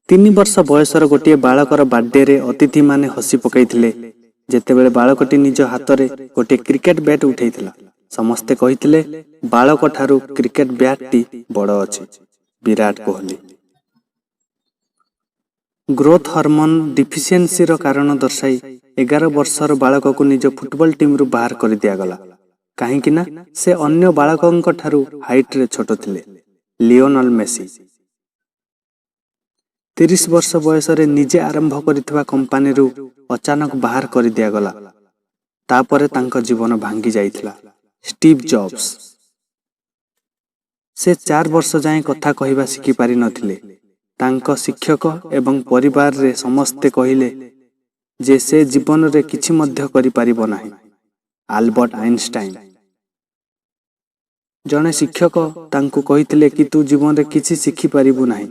3 वर्ष बयसर गोटे बालकर बार्डे अतिथि माने हसी पकईथिले। जेतेबेले बालकटी निज हाथ में गोटे क्रिकेट बैट उठेइथिला, समस्ते कहिथिले बालक ठारू क्रिकेट बैट टी बड़ अछि। Virat Kohli growth hormone deficiency रो कारण दर्शाई 11 वर्षर बालक को निज फुटबॉल टीम रु बाहर कर दिया गला, काहेकि ना से अन्य बालकों ठारू हाइट रे छोट थिले। लियोनेल मेसी 30 वर्ष बयस रे निजे आरंभ करितवा कंपनी रु अचानक बाहर कर दिया गला। तापरे तांको जीवन भांगी जाइथिला। स्टीव जॉब्स से 4 वर्ष जाए कथा कहिबा सिखि पारि नथिले। तांको शिक्षक एवं परिवार रे समस्ते कहिले जे से जीवन रे किछि मध्य करि पारिबो नाही। अल्बर्ट आइंस्टाइन जने शिक्षक तांको कहिथिले कि तू जीवन रे किछि सिखि पारिबो नाही,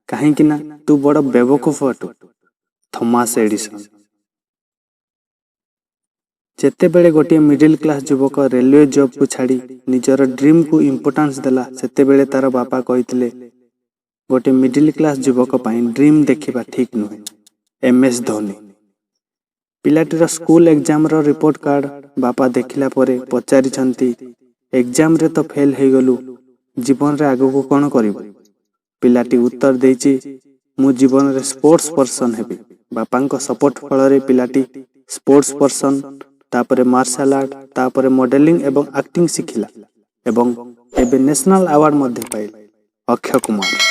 काहेकि ना तू बड़ बेवकूफ अटु। थॉमस एडिसन जेते बेले गोटे मिडिल क्लास युवक रेलवे जॉब को छाड़ी निजर ड्रीम को इंपोर्टेंस देला, सेते बेले तार बापा कहिथिले गोटे मिडिल क्लास युवक पाई ड्रीम देखिबा ठीक नुहे। एमएस धोनी पिलाटीर स्कूल एग्जाम रो रिपोर्ट कार्ड बापा देखिला परे पचारि छंती, एग्जाम रे तो फेल हे गलु, जीवन रे आगो को कोन करिवो? पिलाटी उत्तर देइची मु जीवन रे स्पोर्ट्स पर्सन हेबी। बापांको सपोर्ट फल रे पिलाटी स्पोर्ट्स पर्सन, तापरे मार्शल आर्ट, तापरे मॉडलिंग एवं एक्टिंग सिखिला एवं एबे नेशनल अवार्ड मध्ये पाइला। अक्षय कुमार